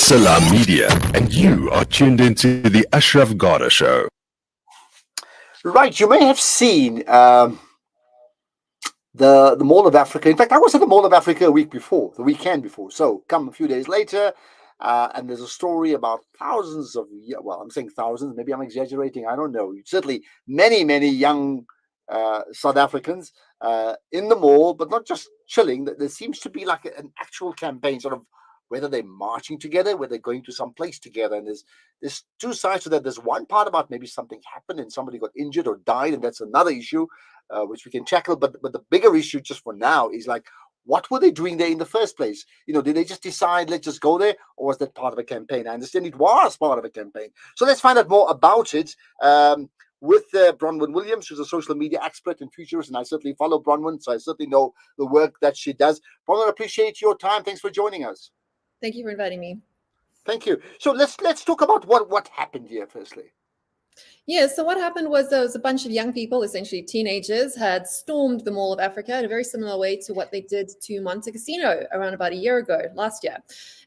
Salam Media, and you are tuned into the Ashraf Garda Show. Right, you may have seen the Mall of Africa. In fact, I was at the Mall of Africa the weekend before. So come a few days later, and there's a story about thousands of, well, I'm saying thousands, maybe I'm exaggerating, I don't know. Certainly many young South Africans in the mall, but not just chilling. There seems to be like an actual campaign, sort of, whether they're marching together, whether they're going to some place together. And there's two sides to that. There's one part about maybe something happened and somebody got injured or died, and that's another issue which we can tackle. But the bigger issue just for now is like, what were they doing there in the first place? Did they just decide, let's just go there? Or was that part of a campaign? I understand it was part of a campaign. So let's find out more about it with Bronwyn Williams, who's a social media expert and futurist. And I certainly follow Bronwyn, so I certainly know the work that she does. Bronwyn, I appreciate your time. Thanks for joining us. Thank you for inviting me. Thank you. So let's talk about what happened here firstly. Yeah, so what happened was there was a bunch of young people, essentially teenagers, had stormed the Mall of Africa in a very similar way to what they did to Monte Cassino around about a year ago, last year.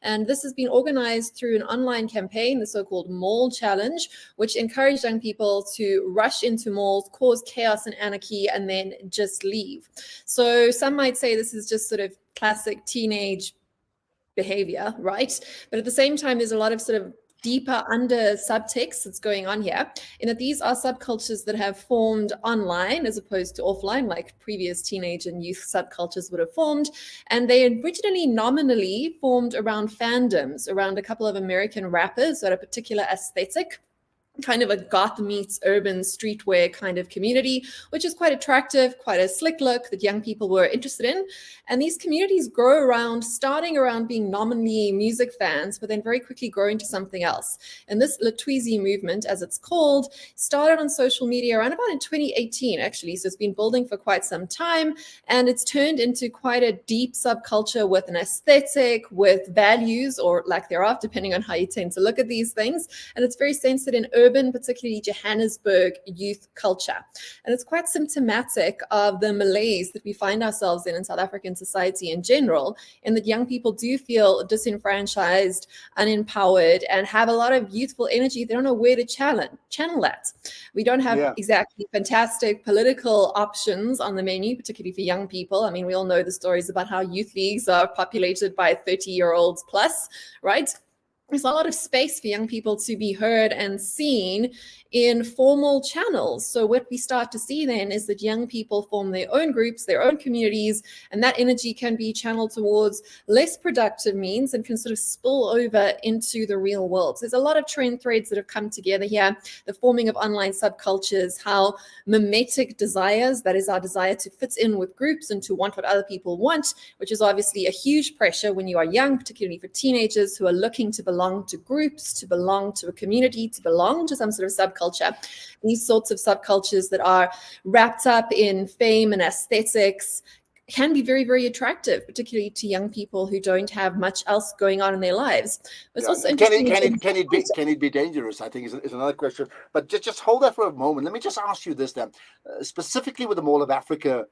And this has been organized through an online campaign, the so-called Mall Challenge, which encouraged young people to rush into malls, cause chaos and anarchy, and then just leave. So some might say this is just sort of classic teenage behavior, right? But at the same time, there's a lot of sort of deeper under subtext that's going on here, in that these are subcultures that have formed online as opposed to offline, like previous teenage and youth subcultures would have formed. And they originally nominally formed around fandoms, around a couple of American rappers that are a particular aesthetic, kind of a goth meets urban streetwear kind of community, which is quite attractive, quite a slick look that young people were interested in. And these communities grow starting around being nominally music fans, but then very quickly grow into something else. And this Luh Twizzy movement, as it's called, started on social media around about in 2018, actually. So it's been building for quite some time, and it's turned into quite a deep subculture with an aesthetic, with values or lack thereof, depending on how you tend to look at these things. And it's very centered in urban, particularly Johannesburg youth culture. And it's quite symptomatic of the malaise that we find ourselves in South African society in general, in that young people do feel disenfranchised, unempowered, and have a lot of youthful energy. They don't know where to channel that. We don't have exactly fantastic political options on the menu, particularly for young people. I mean, we all know the stories about how youth leagues are populated by 30-year-olds plus, right? There's a lot of space for young people to be heard and seen in formal channels. So what we start to see then is that young people form their own groups, their own communities, and that energy can be channeled towards less productive means and can sort of spill over into the real world. So there's a lot of trend threads that have come together here, the forming of online subcultures, how mimetic desires, that is our desire to fit in with groups and to want what other people want, which is obviously a huge pressure when you are young, particularly for teenagers who are looking to belong to groups, to belong to a community, to belong to some sort of subculture. These sorts of subcultures that are wrapped up in fame and aesthetics can be very, very attractive, particularly to young people who don't have much else going on in their lives. But it's also interesting. Can it be dangerous? I think is another question. But just hold that for a moment. Let me just ask you this then, specifically with the Mall of Africa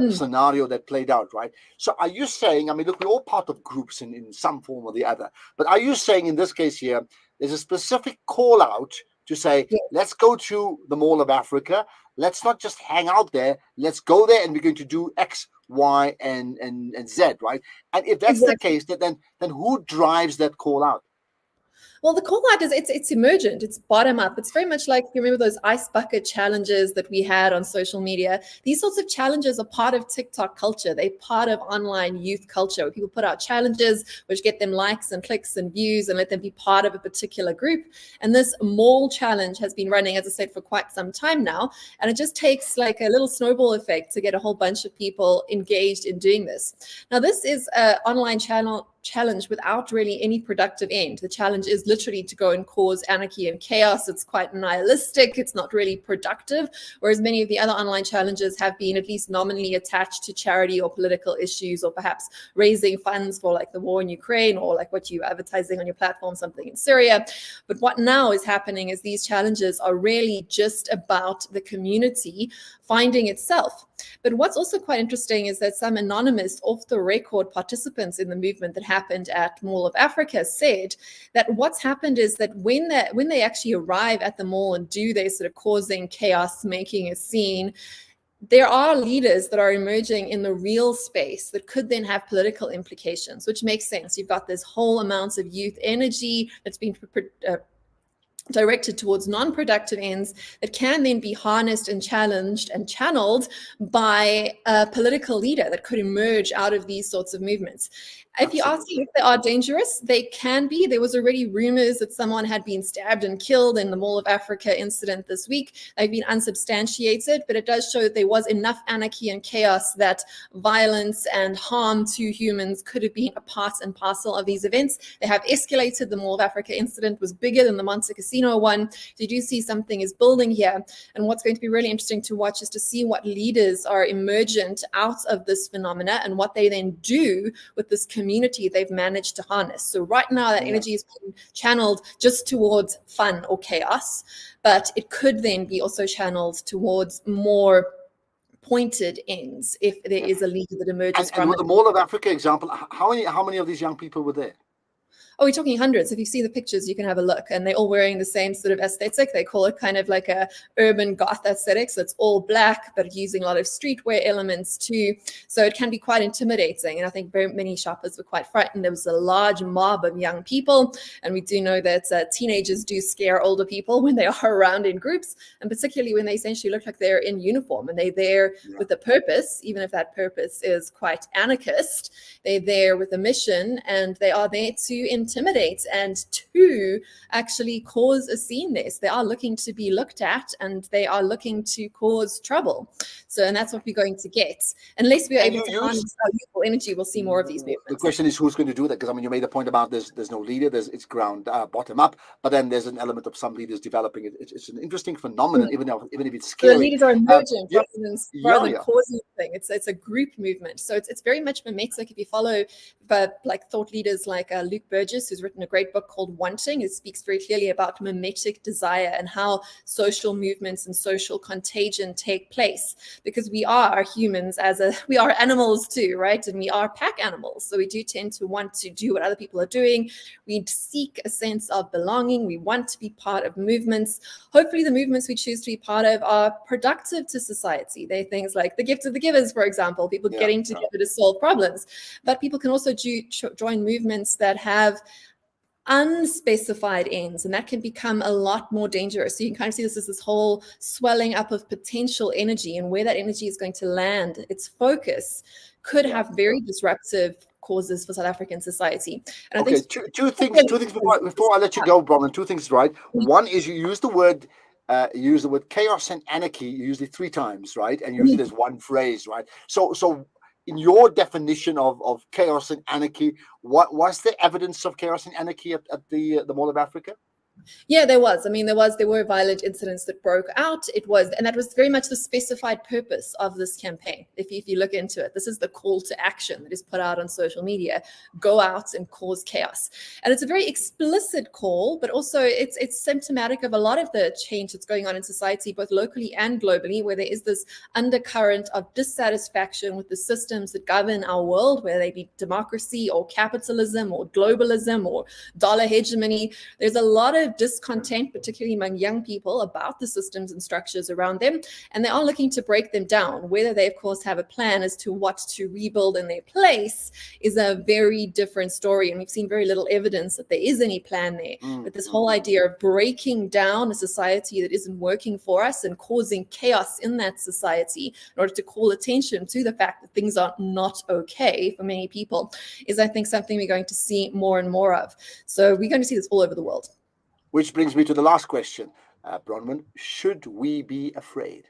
scenario that played out, right? So are you saying, I mean, look, we're all part of groups in some form or the other, but are you saying in this case here, there's a specific call out to say, let's go to the Mall of Africa, let's not just hang out there, let's go there and we're going to do X, Y, and Z, right? And if that's the case, then who drives that call out? Well, the call out is it's emergent, it's bottom up. It's very much like, you remember those ice bucket challenges that we had on social media. These sorts of challenges are part of TikTok culture. They're part of online youth culture, where people put out challenges which get them likes and clicks and views and let them be part of a particular group. And this mall challenge has been running, as I said, for quite some time now. And it just takes like a little snowball effect to get a whole bunch of people engaged in doing this. Now, this is an online challenge without really any productive end. The challenge is literally to go and cause anarchy and chaos. It's quite nihilistic. It's not really productive, whereas many of the other online challenges have been at least nominally attached to charity or political issues, or perhaps raising funds for like the war in Ukraine, or like what you're advertising on your platform, something in Syria. But what now is happening is these challenges are really just about the community finding itself. But what's also quite interesting is that some anonymous off-the-record participants in the movement that happened at Mall of Africa said that what's happened is that when they actually arrive at the mall and do their sort of causing chaos, making a scene, there are leaders that are emerging in the real space that could then have political implications, which makes sense. You've got this whole amounts of youth energy that's been directed towards non-productive ends that can then be harnessed and challenged and channeled by a political leader that could emerge out of these sorts of movements. If you ask me if they are dangerous, they can be. There was already rumors that someone had been stabbed and killed in the Mall of Africa incident this week. They've been unsubstantiated, but it does show that there was enough anarchy and chaos that violence and harm to humans could have been a part and parcel of these events. They have escalated. The Mall of Africa incident was bigger than the Monte Casino one. So you do see something is building here. And what's going to be really interesting to watch is to see what leaders are emergent out of this phenomena and what they then do with this community they've managed to harness. So right now that energy is being channeled just towards fun or chaos, but it could then be also channeled towards more pointed ends if there is a leader that emerges from with the Mall of Africa example, how many of these young people were there? Oh, we're talking hundreds. If you see the pictures, you can have a look. And they're all wearing the same sort of aesthetic. They call it kind of like a urban goth aesthetic. So it's all black, but using a lot of streetwear elements too. So it can be quite intimidating. And I think very many shoppers were quite frightened. There was a large mob of young people. And we do know that teenagers do scare older people when they are around in groups, and particularly when they essentially look like they're in uniform and they're there with a purpose, even if that purpose is quite anarchist. They're there with a mission, and they are there to intimidate and to actually cause a scene there. So they are looking to be looked at, and they are looking to cause trouble. So, and that's what we're going to get. Unless we're able to harness our youthful energy, we'll see more of these movements. The question is who's going to do that? Because I mean, you made a point about there's no leader, it's ground bottom up, but then there's an element of some leaders developing it. It's an interesting phenomenon, even if it's scary. The leaders are emergent rather than causing thing. It's a group movement. So it's very much mimetic. If you follow like thought leaders like Luke Burgess, who's written a great book called Wanting, it speaks very clearly about mimetic desire and how social movements and social contagion take place, because we are humans we are animals too, right? And we are pack animals. So we do tend to want to do what other people are doing. We seek a sense of belonging. We want to be part of movements. Hopefully the movements we choose to be part of are productive to society. They're things like the gift of the givers, for example, people getting together to solve problems. But people can also join movements that have unspecified ends, and that can become a lot more dangerous. So you can kind of see this as this whole swelling up of potential energy, and where that energy is going to land, its focus could have very disruptive causes for South African society. And I think two things before I let you go, Bronwyn. Two things, right? One is you use the word chaos and anarchy usually 3 times, right? And usually there's one phrase, right? So in your definition of chaos and anarchy, what was the evidence of chaos and anarchy at the Mall of Africa? Yeah, there was. I mean, there were violent incidents that broke out. And that was very much the specified purpose of this campaign. If you look into it, this is the call to action that is put out on social media: go out and cause chaos. And it's a very explicit call, but also it's symptomatic of a lot of the change that's going on in society, both locally and globally, where there is this undercurrent of dissatisfaction with the systems that govern our world, whether they be democracy or capitalism or globalism or dollar hegemony. There's a lot of discontent, particularly among young people, about the systems and structures around them, and they are looking to break them down. Whether they, of course, have a plan as to what to rebuild in their place is a very different story, and we've seen very little evidence that there is any plan there. But this whole idea of breaking down a society that isn't working for us and causing chaos in that society in order to call attention to the fact that things are not okay for many people is, I think, something we're going to see more and more of. So we're going to see this all over the world. Which brings me to the last question, Bronwyn. Should we be afraid?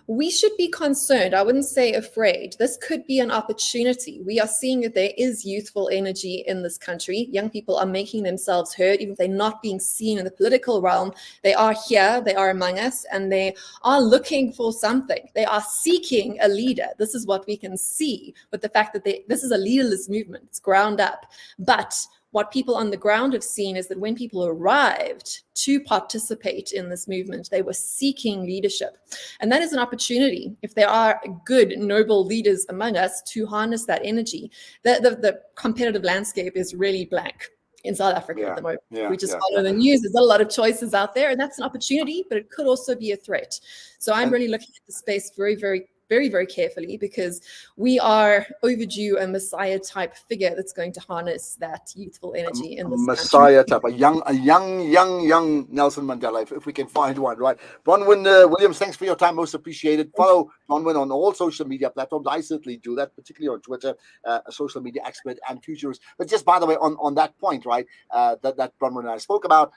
We should be concerned. I wouldn't say afraid. This could be an opportunity. We are seeing that there is youthful energy in this country. Young people are making themselves heard, even if they're not being seen in the political realm. They are here, they are among us, and they are looking for something. They are seeking a leader. This is what we can see with the fact that this is a leaderless movement. It's ground up. But what people on the ground have seen is that when people arrived to participate in this movement, they were seeking leadership. And that is an opportunity, if there are good, noble leaders among us, to harness that energy. The competitive landscape is really blank in South Africa at the moment. We just follow the news. There's not a lot of choices out there, and that's an opportunity, but it could also be a threat. So I'm really looking at the space very, very, very, very carefully, because we are overdue a Messiah type figure that's going to harness that youthful energy in this Messiah country. type, a young Nelson Mandela, if we can find one, right? Bronwyn Williams, thanks for your time, most appreciated. Follow Bronwyn on all social media platforms. I certainly do that, particularly on Twitter, a social media expert and futurist. But just by the way, on that point, right, that Bronwyn and I spoke about,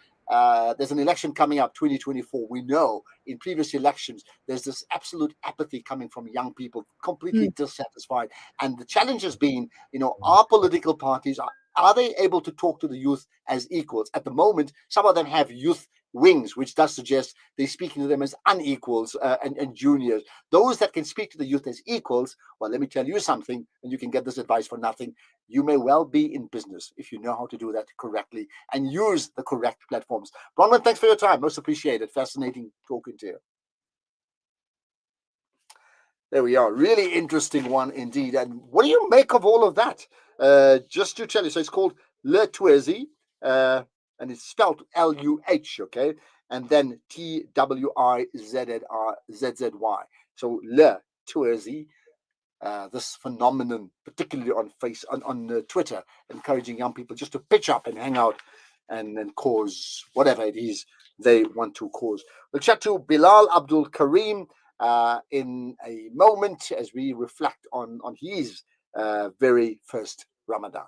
there's an election coming up, 2024. We know in previous elections, there's this absolute apathy coming from young people, completely dissatisfied. And the challenge has been, our political parties, are they able to talk to the youth as equals? At the moment, some of them have youth wings, which does suggest they're speaking to them as unequals and juniors. Those that can speak to the youth as equals, well, let me tell you something, and you can get this advice for nothing. You may well be in business if you know how to do that correctly and use the correct platforms. Bronwyn, thanks for your time. Most appreciated. Fascinating talking to you. There we are. Really interesting one indeed. And what do you make of all of that? Just to tell you, so it's called Luh Twizzy, and it's spelled Luh, okay? And then TWIZZY. So Luh Twizzy, this phenomenon, particularly on Twitter, encouraging young people just to pitch up and hang out and cause whatever it is they want to cause. We'll chat to Bilal Abdul Karim in a moment as we reflect on his very first Ramadan.